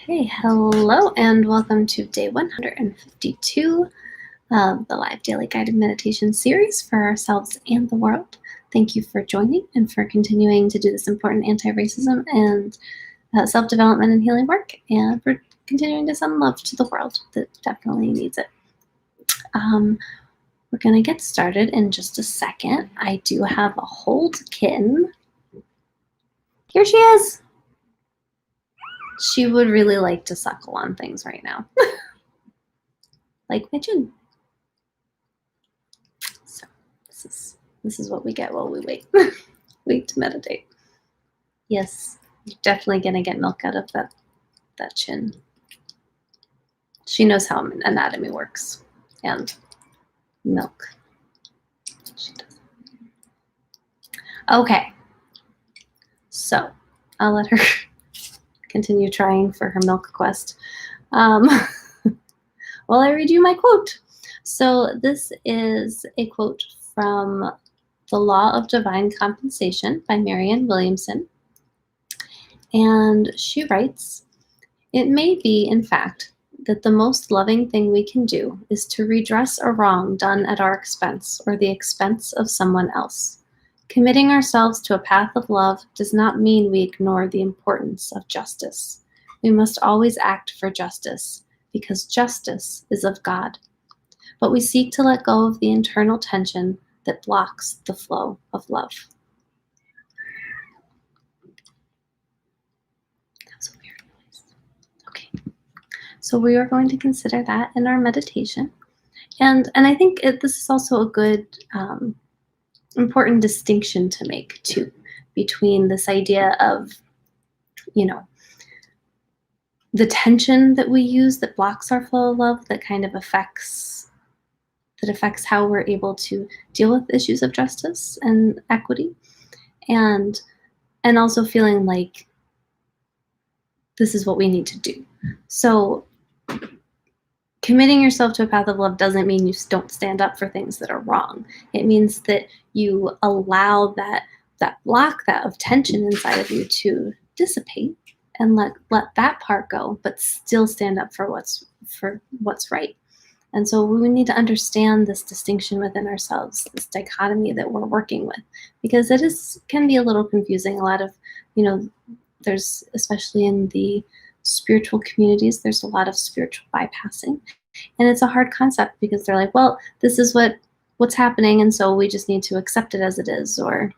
Okay, hello and welcome to day 152 of the live daily guided meditation series for ourselves and the world. Thank you for joining and for continuing to do this important anti-racism and self-development and healing work, and for continuing to send love to the world that definitely needs it. We're going to get started in just a second. I do have a hold kitten. Here she is. She would really like to suckle on things right now. Like my chin. So this is what we get while we wait. Wait to meditate. Yes, you're definitely gonna get milk out of that chin. She knows how anatomy works and milk. She does. Okay. So I'll let her continue trying for her milk quest. While I read you my quote. So this is a quote from The Law of Divine Compensation by Marianne Williamson. And she writes, "It may be, in fact, that the most loving thing we can do is to redress a wrong done at our expense or the expense of someone else. Committing ourselves to a path of love does not mean we ignore the importance of justice. We must always act for justice, because justice is of God. But we seek to let go of the internal tension that blocks the flow of love." That was a weird noise. Okay. So we are going to consider that in our meditation. And I think this is also a good, important distinction to make too, between this idea of, the tension that we use that blocks our flow of love, that kind of affects how we're able to deal with issues of justice and equity, and also feeling like this is what we need to do. So committing yourself to a path of love doesn't mean you don't stand up for things that are wrong. It means that you allow that block, that of tension inside of you, to dissipate and let that part go, but still stand up for what's right. And so we need to understand this distinction within ourselves, this dichotomy that we're working with, because can be a little confusing. A lot of, there's, especially in the spiritual communities, there's a lot of spiritual bypassing. And it's a hard concept because they're like, well, this is what's happening, and so we just need to accept it as it is, or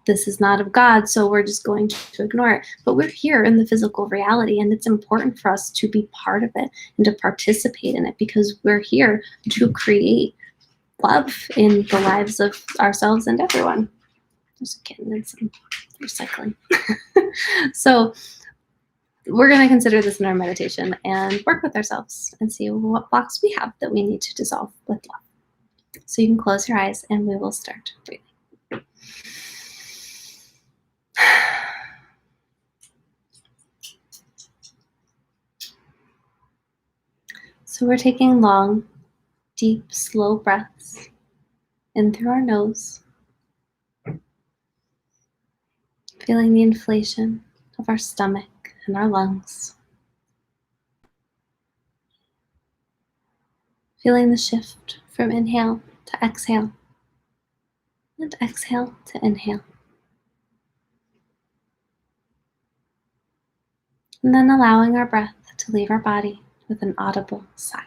this is not of God, so we're just going to ignore it. But we're here in the physical reality, and it's important for us to be part of it and to participate in it, because we're here to create love in the lives of ourselves and everyone. There's a kitten and some recycling. So we're going to consider this in our meditation and work with ourselves and see what blocks we have that we need to dissolve with love. So you can close your eyes and we will start breathing. So we're taking long, deep, slow breaths in through our nose, feeling the inflation of our stomach and our lungs, feeling the shift from inhale to exhale and exhale to inhale. And then allowing our breath to leave our body with an audible sigh.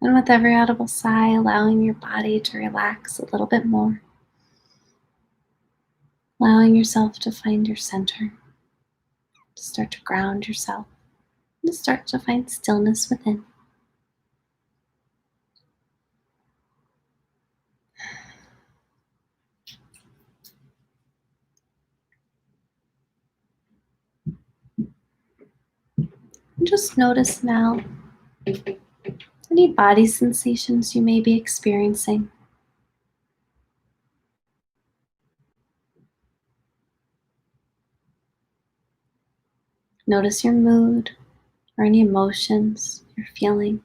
And with every audible sigh, allowing your body to relax a little bit more. Allowing yourself to find your center, to start to ground yourself, and to start to find stillness within. And just notice now any body sensations you may be experiencing. Notice your mood or any emotions you're feeling.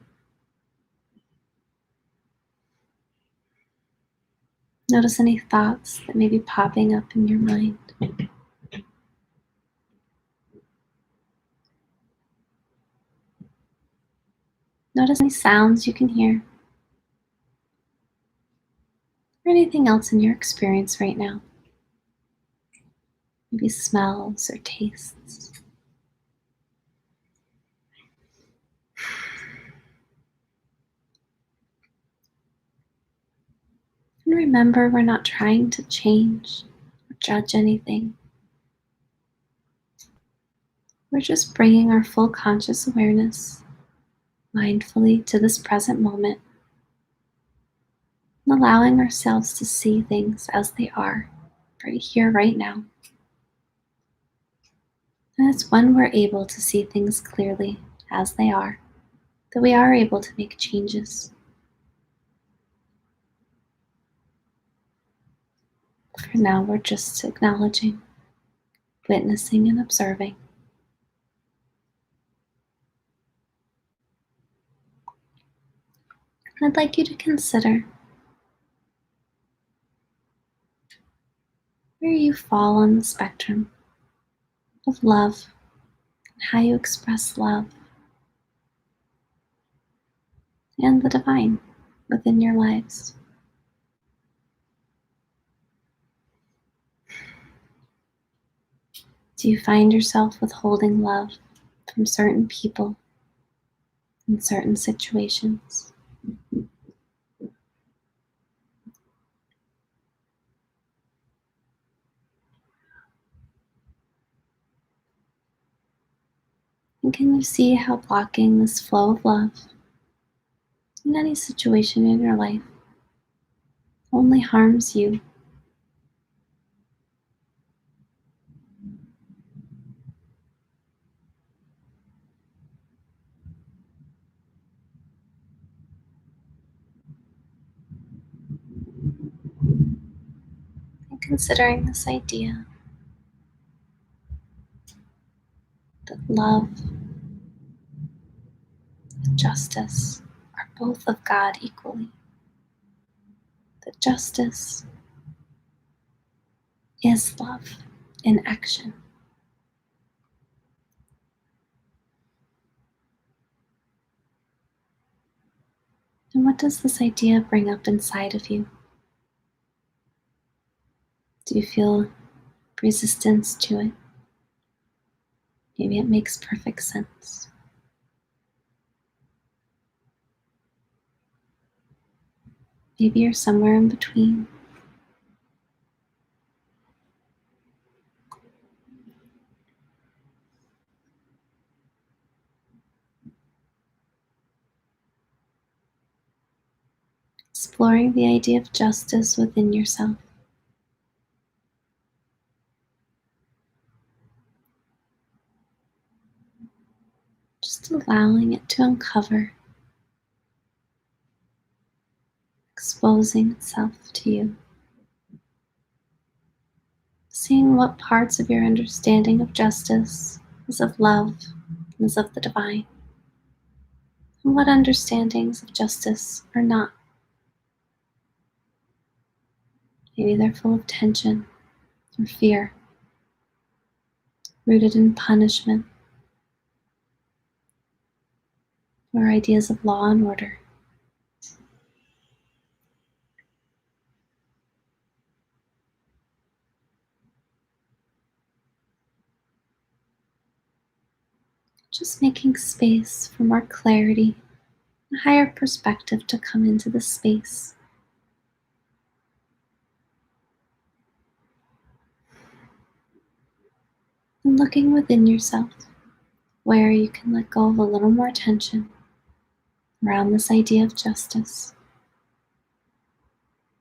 Notice any thoughts that may be popping up in your mind. Notice any sounds you can hear or anything else in your experience right now. Maybe smells or tastes. And remember, we're not trying to change or judge anything. We're just bringing our full conscious awareness mindfully to this present moment and allowing ourselves to see things as they are, right here, right now. And it's when we're able to see things clearly as they are that we are able to make changes. For now, we're just acknowledging, witnessing, and observing. And I'd like you to consider where you fall on the spectrum of love and how you express love and the divine within your lives. Do you find yourself withholding love from certain people in certain situations? And can you see how blocking this flow of love in any situation in your life only harms you? And considering this idea that love and justice are both of God equally, that justice is love in action. And what does this idea bring up inside of you? Do you feel resistance to it? Maybe it makes perfect sense. Maybe you're somewhere in between. Exploring the idea of justice within yourself. Just allowing it to uncover, exposing itself to you. Seeing what parts of your understanding of justice is of love and is of the divine, and what understandings of justice are not. Maybe they're full of tension or fear, rooted in punishment, or ideas of law and order. Just making space for more clarity, a higher perspective to come into the space. And looking within yourself where you can let go of a little more tension around this idea of justice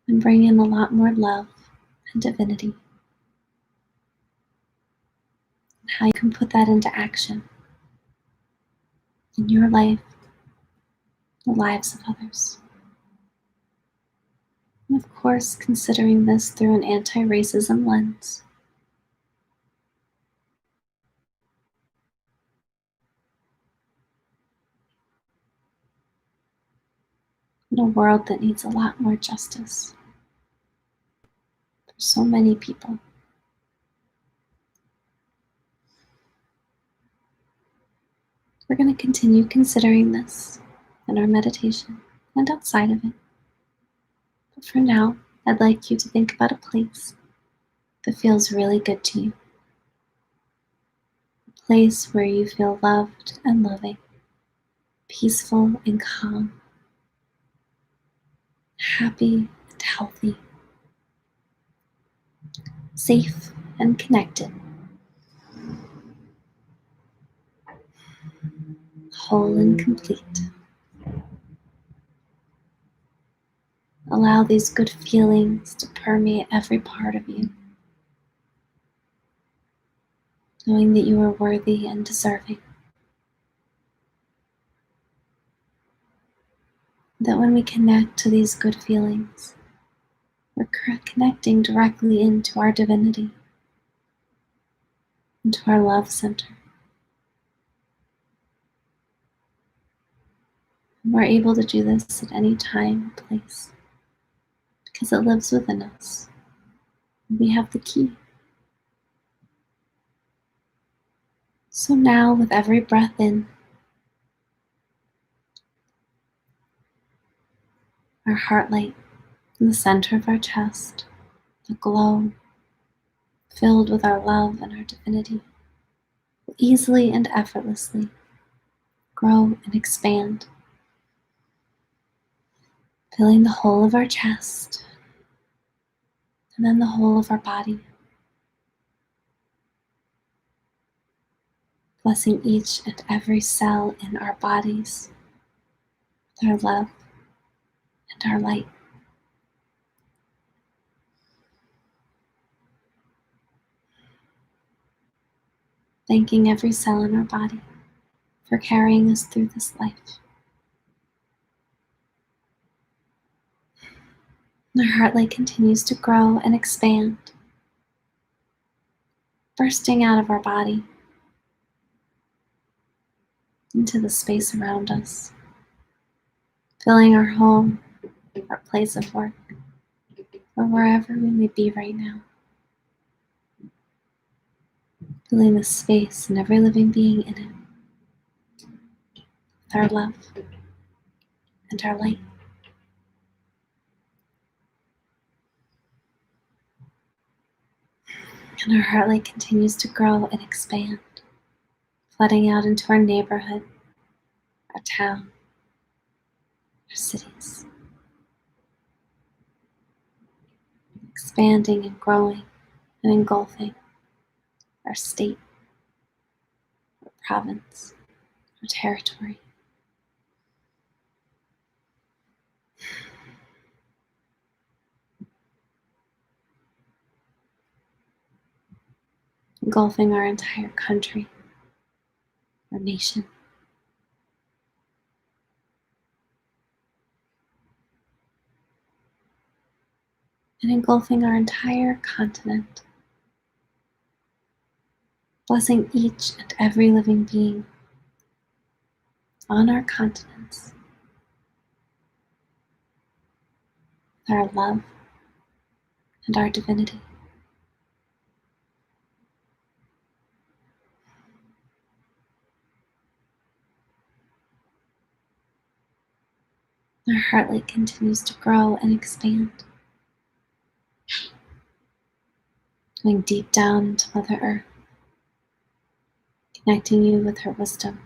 and bring in a lot more love and divinity. And how you can put that into action in your life, the lives of others. And of course, considering this through an anti-racism lens. in a world that needs a lot more justice for so many people. We're going to continue considering this in our meditation and outside of it. But for now, I'd like you to think about a place that feels really good to you. A place where you feel loved and loving, peaceful and calm, happy and healthy, safe and connected, whole and complete. Allow these good feelings to permeate every part of you, knowing that you are worthy and deserving. That when we connect to these good feelings, we're connecting directly into our divinity, into our love center. And we're able to do this at any time and place because it lives within us. We have the key. So now, with every breath in, our heart light in the center of our chest, the glow, filled with our love and our divinity, will easily and effortlessly grow and expand, filling the whole of our chest and then the whole of our body, blessing each and every cell in our bodies with our love and our light. Thanking every cell in our body for carrying us through this life. And our heart light continues to grow and expand, bursting out of our body into the space around us, filling our home, our place of work, or wherever we may be right now. Filling the space and every living being in it with our love and our light. And our heart light continues to grow and expand, flooding out into our neighborhood, our town, our cities, expanding and growing and engulfing our state, our province, our territory. Engulfing our entire country, our nation. And engulfing our entire continent, blessing each and every living being on our continents with our love and our divinity. Our heart light continues to grow and expand, going deep down into Mother Earth, connecting you with her wisdom,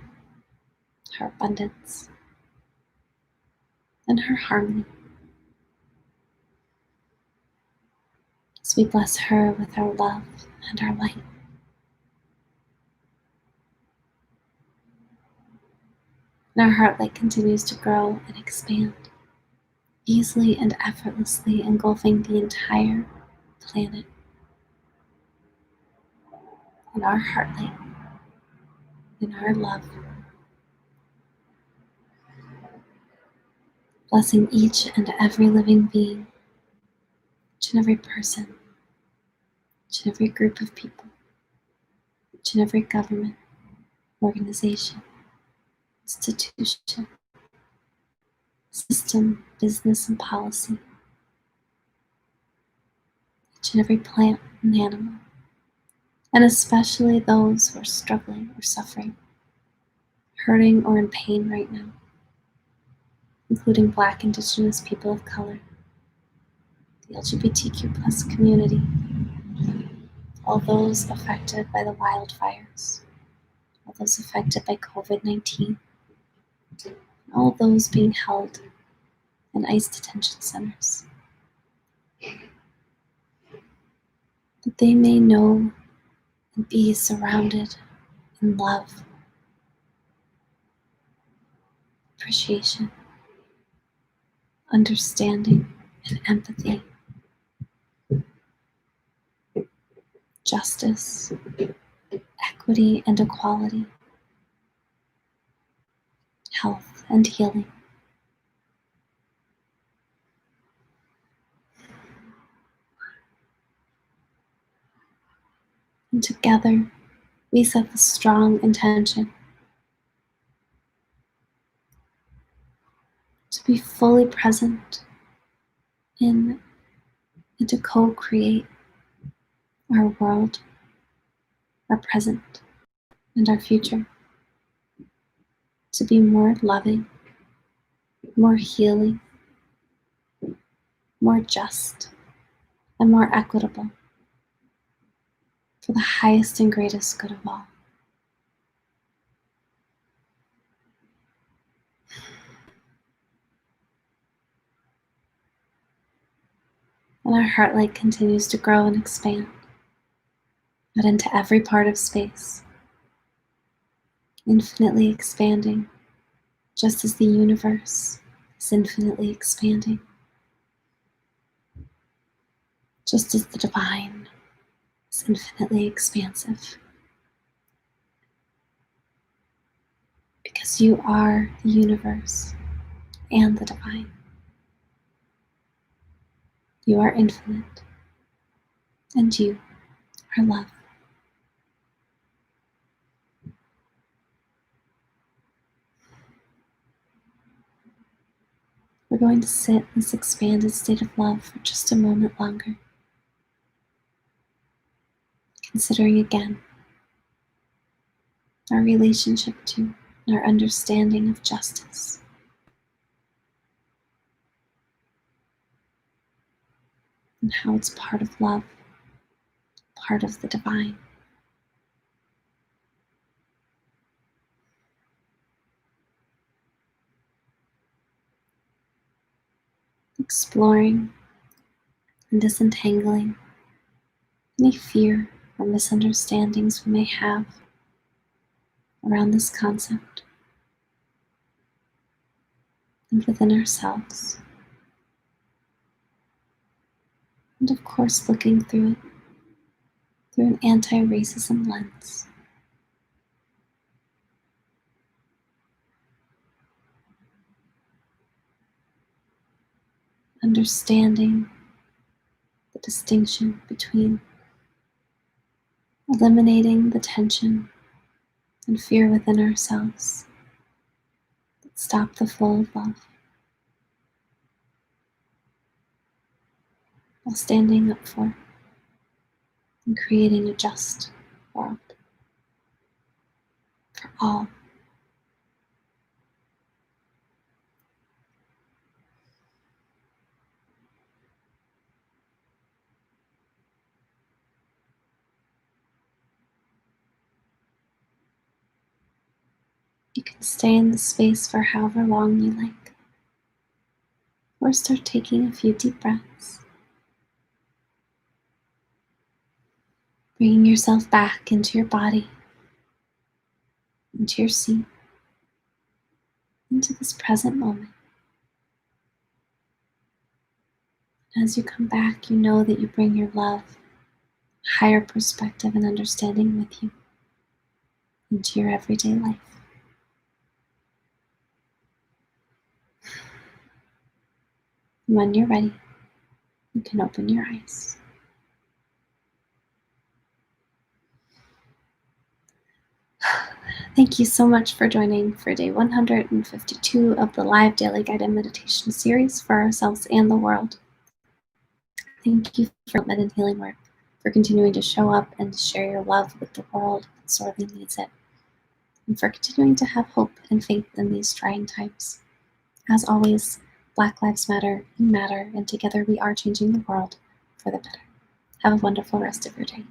her abundance, and her harmony. As we bless her with our love and our light. And our heart light continues to grow and expand, easily and effortlessly engulfing the entire planet. In our heart light, in our love, blessing each and every living being, each and every person, each and every group of people, each and every government, organization, institution, system, business, and policy, each and every plant and animal, and especially those who are struggling or suffering, hurting or in pain right now, including Black, Indigenous, people of color, the LGBTQ plus community, all those affected by the wildfires, all those affected by COVID-19, all those being held in ICE detention centers, that they may know and be surrounded in love, appreciation, understanding, and empathy, justice, equity, and equality, health, and healing. And together, we set the strong intention to be fully present in and to co-create our world, our present, and our future, to be more loving, more healing, more just, and more equitable for the highest and greatest good of all. And our heart light continues to grow and expand out into every part of space, infinitely expanding, just as the universe is infinitely expanding, just as the divine is infinitely expansive. Because you are the universe and the divine. You are infinite, and you are love. We're going to sit in this expanded state of love for just a moment longer, considering again our relationship to and our understanding of justice. And how it's part of love, part of the divine. Exploring and disentangling any fear or misunderstandings we may have around this concept and within ourselves. And of course, looking through it through an anti-racism lens. Understanding the distinction between eliminating the tension and fear within ourselves that stop the flow of love, while standing up for and creating a just world for all. You can stay in this space for however long you like, or start taking a few deep breaths, bringing yourself back into your body, into your seat, into this present moment. As you come back, you know that you bring your love, higher perspective, and understanding with you into your everyday life. And when you're ready, you can open your eyes. Thank you so much for joining for day 152 of the live daily guided meditation series for ourselves and the world. Thank you for med and healing work, for continuing to show up and share your love with the world that sorely needs it, and for continuing to have hope and faith in these trying times. As always, Black Lives Matter, you matter, and together we are changing the world for the better. Have a wonderful rest of your day.